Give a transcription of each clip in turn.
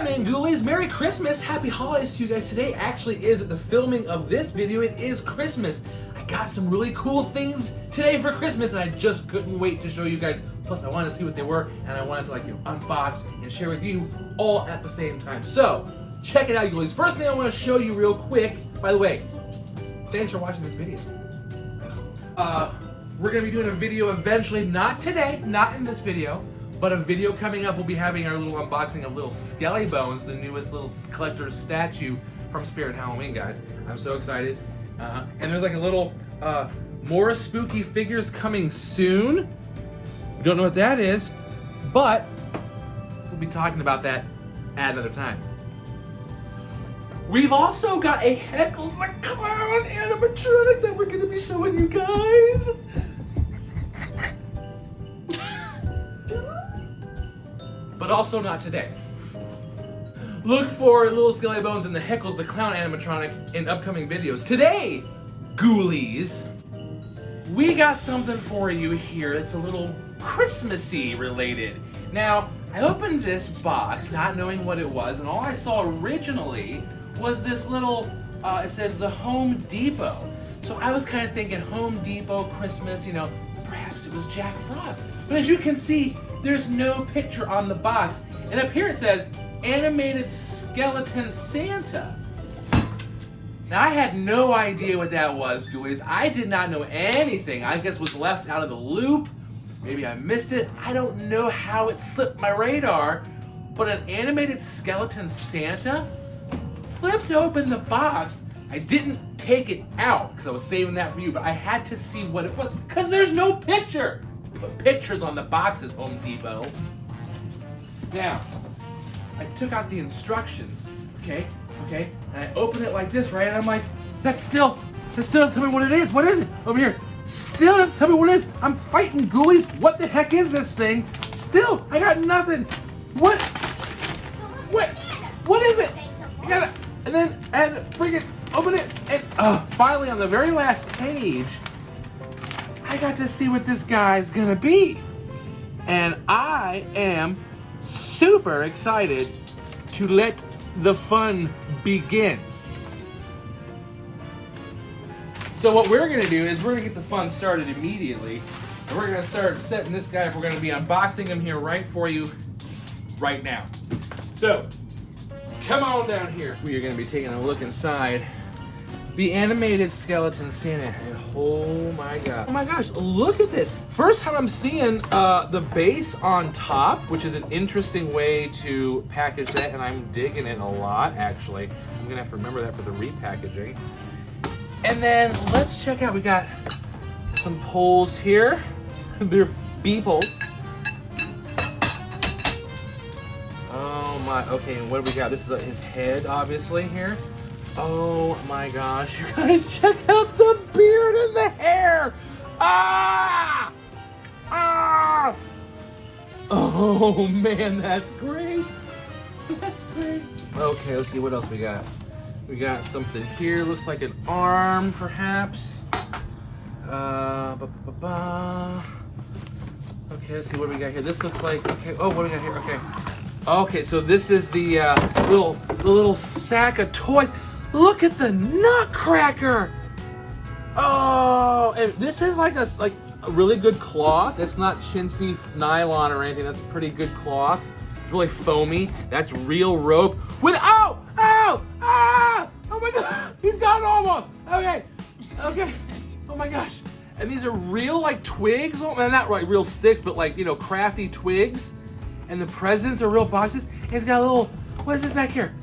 morning, Ghoulies. Merry Christmas. Happy holidays to you guys. Today actually is the filming of this video. It is Christmas. I got some really cool things today for Christmas, and I just couldn't wait to show you guys. Plus, I wanted to see what they were, and I wanted to unbox and share with you all at the same time. So, check it out, Ghoulies. First thing I want to show you real quick. By the way, thanks for watching this video. We're going to be doing a video eventually, not today, not in this video, but a video coming up. We'll be having our little unboxing of little Skelly Bones, the newest little collector's statue from Spirit Halloween, guys. I'm so excited. And there's like a little more spooky figures coming soon. We don't know what that is, but we'll be talking about that at another time. We've also got a Heckles the Clown animatronic that we're going to be showing you guys. But also not today. Look for Little Skelly Bones and the Heckles the Clown animatronic in upcoming videos. Today, Ghoulies, we got something for you here that's a little Christmassy related. Now, I opened this box not knowing what it was, and all I saw originally was this little, it says the Home Depot. So I was kind of thinking Home Depot, Christmas, you know, perhaps it was Jack Frost. But as you can see, there's no picture on the box. And up here it says, Animated Skeleton Santa. Now I had no idea what that was, Ghoulies. I did not know anything. I guess was left out of the loop. Maybe I missed it. I don't know how it slipped my radar. But an Animated Skeleton Santa? Flipped open the box. I didn't take it out because I was saving that for you, but I had to see what it was because there's no picture. Put pictures on the boxes, Home Depot. Now, I took out the instructions, okay, and I open it like this, right, and I'm like, that still doesn't tell me what it is. What is it? Over here. Still doesn't tell me what it is. I'm fighting, Ghoulies. What the heck is this thing? Still, I got nothing. What is it? I gotta, and then I had to freaking open it, and finally on the very last page, I got to see what this guy's gonna be. And I am super excited to let the fun begin. So what we're gonna do is we're gonna get the fun started immediately. And we're gonna start setting this guy up. We're gonna be unboxing him here right for you right now. So, come on down here. We are gonna be taking a look inside the Animated Skeleton Santa. And oh my god. Oh my gosh, look at this. First time I'm seeing the base on top, which is an interesting way to package that, and I'm digging it a lot, actually. I'm gonna have to remember that for the repackaging. And then let's check out, we got some poles here. They're beeples. Oh my, okay, and what do we got? This is his head, obviously, here. Oh my gosh, you guys, check out the beard and the hair! Ah! Ah! Oh man, that's great! That's great. Okay, let's see what else we got. We got something here, looks like an arm, perhaps. Okay, let's see what we got here. This looks like, okay, oh, what do we got here? Okay. Okay, so this is the little sack of toys. Look at the Nutcracker! Oh, and this is like a really good cloth. It's not chintzy nylon or anything. That's a pretty good cloth. It's really foamy. That's real rope with oh my god! He's gone almost. Okay. Oh my gosh! And these are real like twigs. Oh, not like real sticks, but like crafty twigs. And the presents are real boxes. And it's got a little. What is this back here?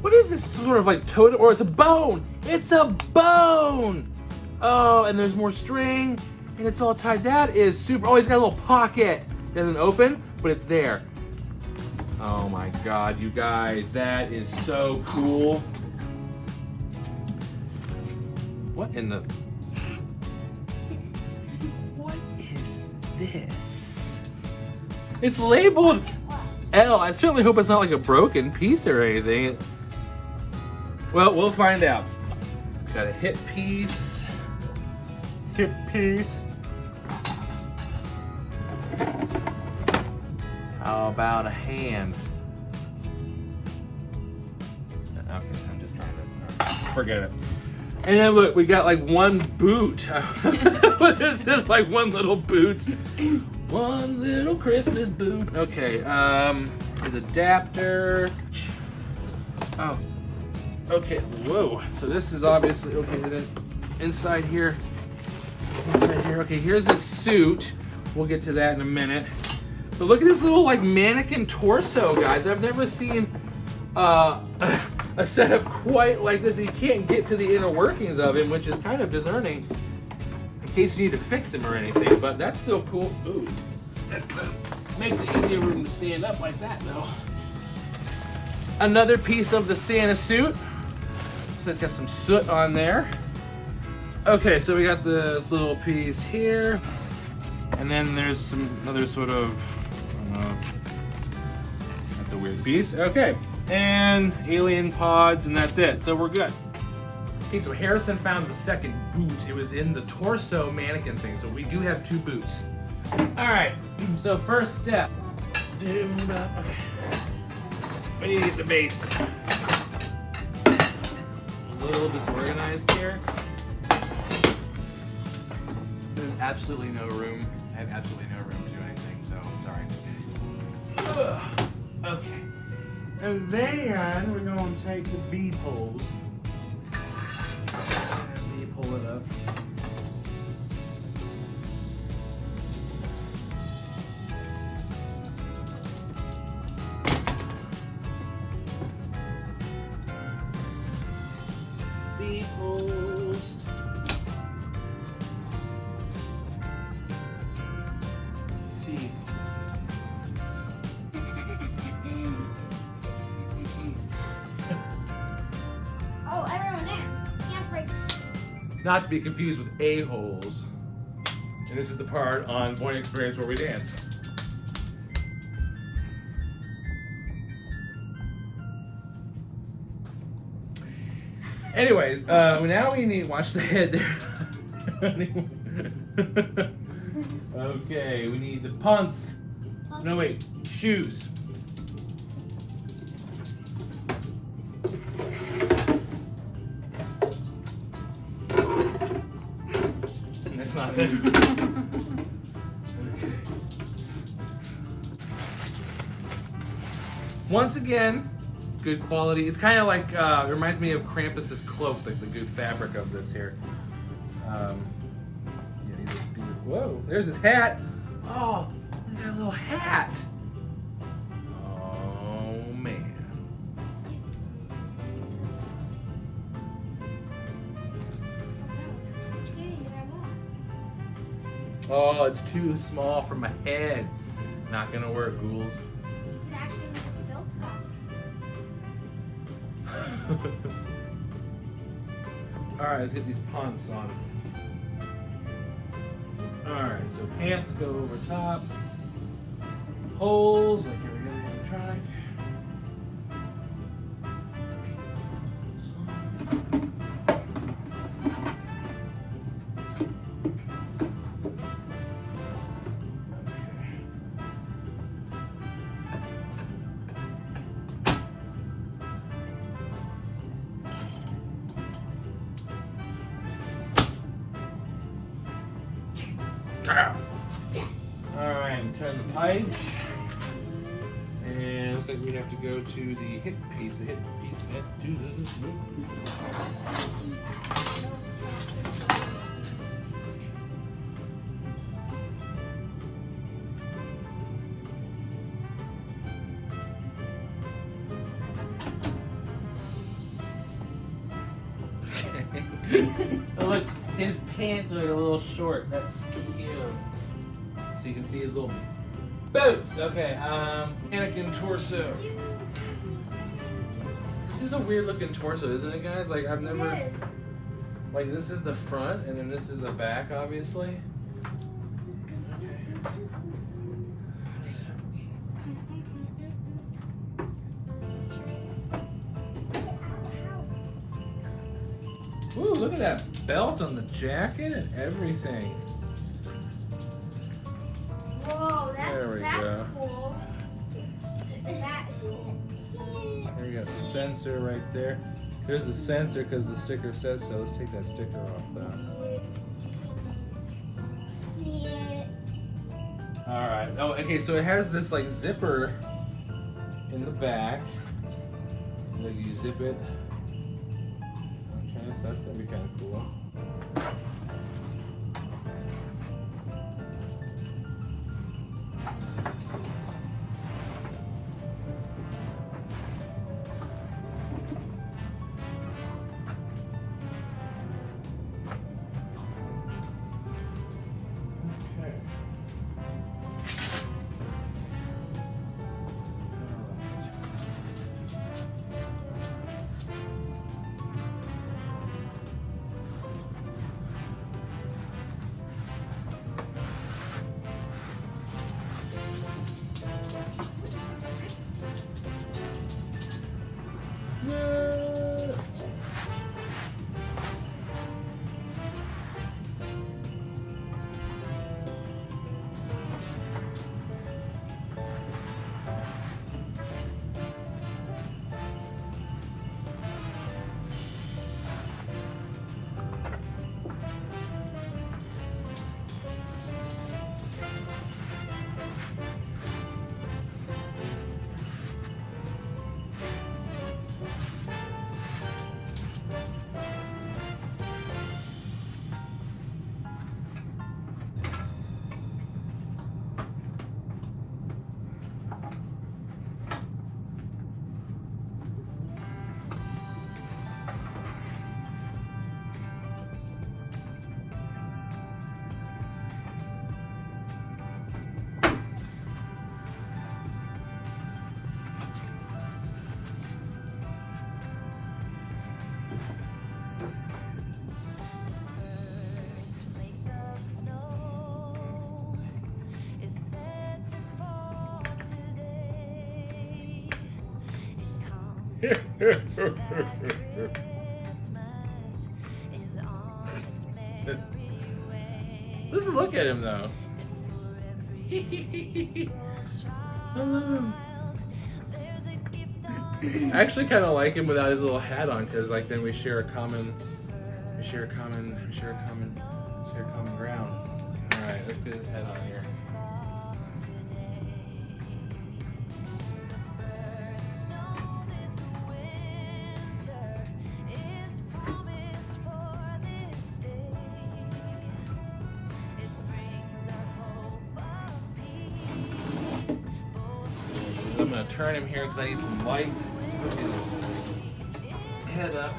What is this sort of like totem? Or it's a bone! It's a bone! Oh, and there's more string, and it's all tied. That is super. Oh, he's got a little pocket. It doesn't open, but it's there. Oh my god, you guys, that is so cool. What in the? What is this? It's labeled L. I certainly hope it's not like a broken piece or anything. Well, we'll find out. Got a hip piece. Hip piece. How about a hand? Okay, I'm just trying to, forget it. And then look, we got like one boot. What is this? Like one little boot. One little Christmas boot. Okay, his adapter. Oh, okay, whoa. So this is obviously, okay, then inside here. Okay, here's his suit. We'll get to that in a minute. But look at this little like mannequin torso, guys. I've never seen a setup quite like this. You can't get to the inner workings of him, which is kind of discerning in case you need to fix him or anything. But that's still cool. Ooh, that makes it easier for him to stand up like that, though. Another piece of the Santa suit. So it's got some soot on there. Okay, so we got this little piece here, and then there's some other sort of, I don't know, that's a weird piece. Okay, and alien pods, and that's it. So we're good. Okay, so Harrison found the second boot. It was in the torso mannequin thing, so we do have two boots. All right, so first step. Okay. We need to get the base. A little disorganized here. There's absolutely no room. I have absolutely no room to do anything, so I'm sorry. Ugh. Okay. And then we're going to take the B poles. And B pull it up. B poles. Oh, everyone there. Can't break. Not to be confused with a-holes. And this is the part on Voina Experience where we dance. Anyways, now we need, watch the head there. Okay, we need the pants. No, wait, shoes. That's not it. Okay. Once again, good quality. It's kind of like, it reminds me of Krampus's cloak, like the good fabric of this here. Yeah, whoa, there's his hat. Oh, he got a little hat. Oh, man. Oh, it's too small for my head. Not gonna work, ghouls. You could actually make a stilt costume. Alright, let's get these pants on. Alright, so pants go over top. Holes, like here we go, animatronic. Alright, turn the page. And looks like we have to go to the hip piece. The hip piece went to oh, look, his pants are a little short. That's cute. So you can see his little boots. Okay, mannequin torso. This is a weird looking torso, isn't it, guys? Like, I've never... It is. Like, this is the front, and then this is the back, obviously. Ooh, look at that belt on the jacket and everything. Whoa, There we that's go. cool. That's There we go. got the sensor right there. There's the sensor because the sticker says so. Let's take that sticker off though. Yeah. All right. Oh, okay. So it has this like zipper in the back. And then you zip it. Okay, so that's gonna be kind of cool. Yeah. First flake of snow is set to fall today. It comes to say that Christmas is on its merry way. Listen, look at him though. I love him. There's a gift on I actually kind of like him without his little hat on, because like then we share a common ground. All right, let's get his head on here. snow this winter is promised for this day. It brings a hope of peace. Both I'm gonna turn him here because I need some light. Look at his head up.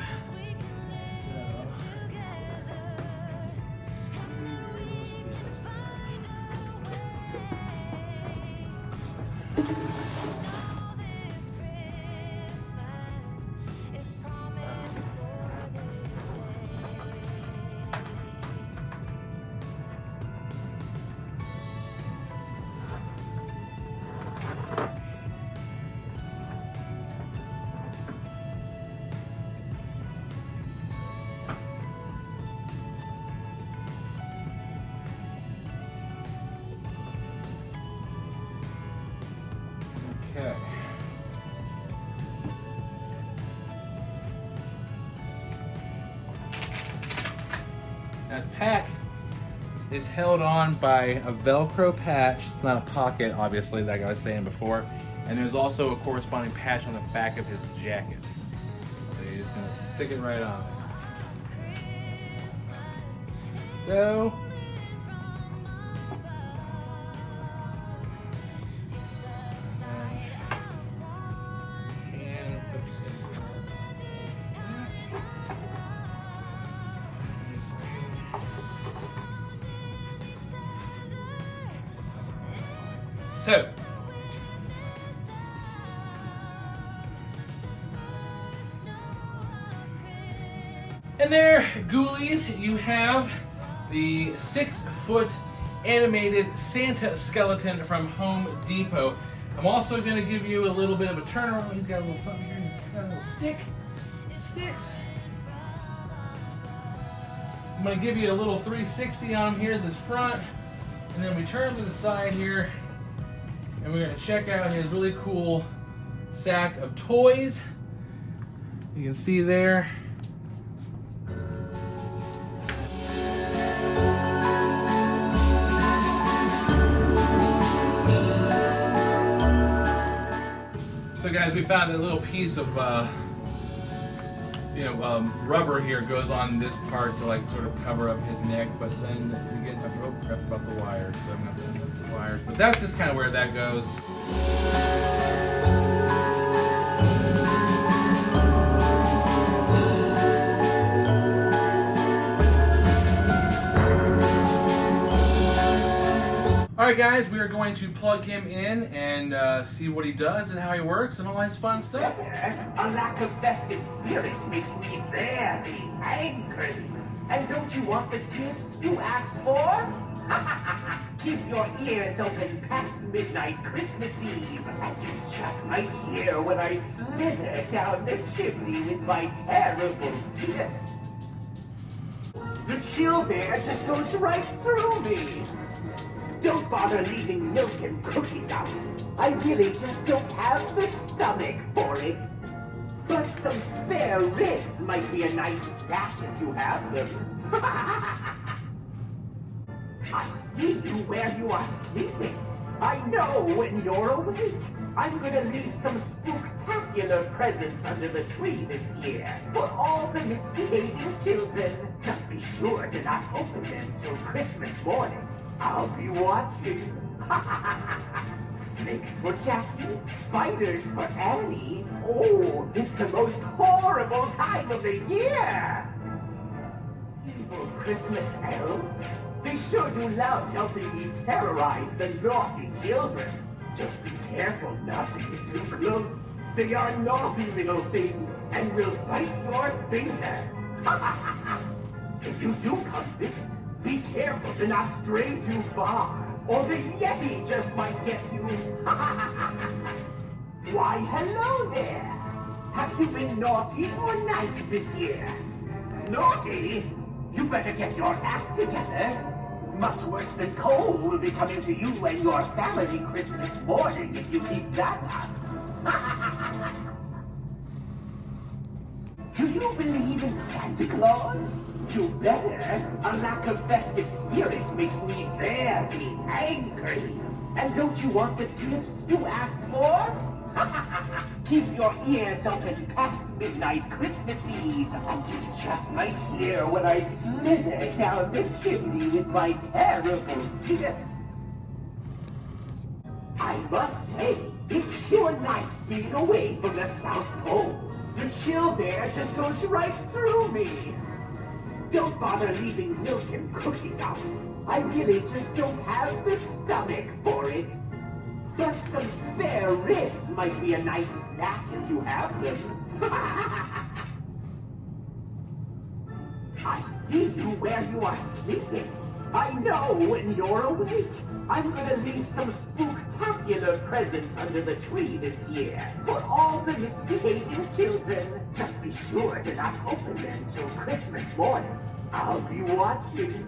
this Christmas is promised for this day. Okay. Now his pack is held on by a Velcro patch. It's not a pocket, obviously, like I was saying before. And there's also a corresponding patch on the back of his jacket. So you're just gonna stick it right on there. So, and oops. So, and there, Ghoulies, you have the 6-foot animated Santa skeleton from Home Depot. I'm also going to give you a little bit of a turnaround. He's got a little something here. He's got a little stick. Sticks. I'm going to give you a little 360 on him. Here's his front. And then we turn to the side here. And we're going to check out his really cool sack of toys. You can see there. So guys, we found a little piece of rubber here goes on this part to like sort of cover up his neck, but then we get a rope wrapped about the wires, so I'm gonna put up the wires. But that's just kind of where that goes. Alright guys, we are going to plug him in and see what he does and how he works and all his fun stuff. A lack of festive spirit makes me very angry. And don't you want the gifts you asked for? Keep your ears open past midnight Christmas Eve, and you just might hear when I slither down the chimney with my terrible gifts. The chill there just goes right through me. Don't bother leaving milk and cookies out. I really just don't have the stomach for it. But some spare ribs might be a nice snack if you have them. I see you where you are sleeping. I know when you're awake. I'm gonna leave some spooktacular presents under the tree this year for all the misbehaving children. Just be sure to not open them till Christmas morning. I'll be watching. Snakes for Jackie, spiders for Annie. Oh, it's the most horrible time of the year! Evil Christmas elves. They sure do love helping me terrorize the naughty children. Just be careful not to get too close. They are naughty little things and will bite your finger. If you do come visit, be careful to not stray too far, or the Yeti just might get you. Why, hello there! Have you been naughty or nice this year? Naughty? You better get your act together. Much worse than coal will be coming to you and your family Christmas morning if you keep that up. Do you believe in Santa Claus? You better. A lack of festive spirit makes me very angry. And don't you want the gifts you asked for? Keep your ears open past midnight Christmas Eve, and you just might hear when I slither down the chimney with my terrible gifts. I must say, it's sure nice being away from the South Pole. The chill there just goes right through me. Don't bother leaving milk and cookies out. I really just don't have the stomach for it. But some spare ribs might be a nice snack if you have them. I see you where you are sleeping. I know when you're awake. I'm gonna leave some spooktacular presents under the tree this year for all the misbehaving children. Just be sure to not open them till Christmas morning. I'll be watching.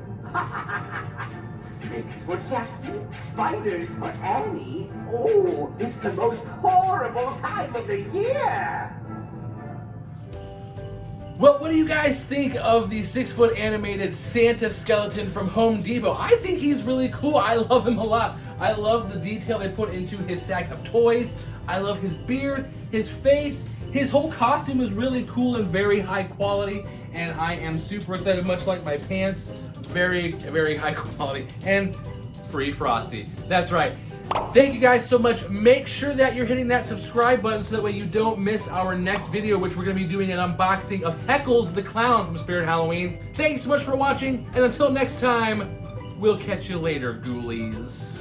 Snakes for Jackie, spiders for Annie. Oh, it's the most horrible time of the year! Well, what do you guys think of the 6-foot animated Santa skeleton from Home Depot? I think he's really cool. I love him a lot. I love the detail they put into his sack of toys. I love his beard, his face. His whole costume is really cool and very high quality, and I am super excited, much like my pants. Very, very high quality and free Frosty. That's right. Thank you guys so much. Make sure that you're hitting that subscribe button so that way you don't miss our next video, which we're going to be doing an unboxing of Heckles the Clown from Spirit Halloween. Thanks so much for watching, and until next time, we'll catch you later, ghoulies.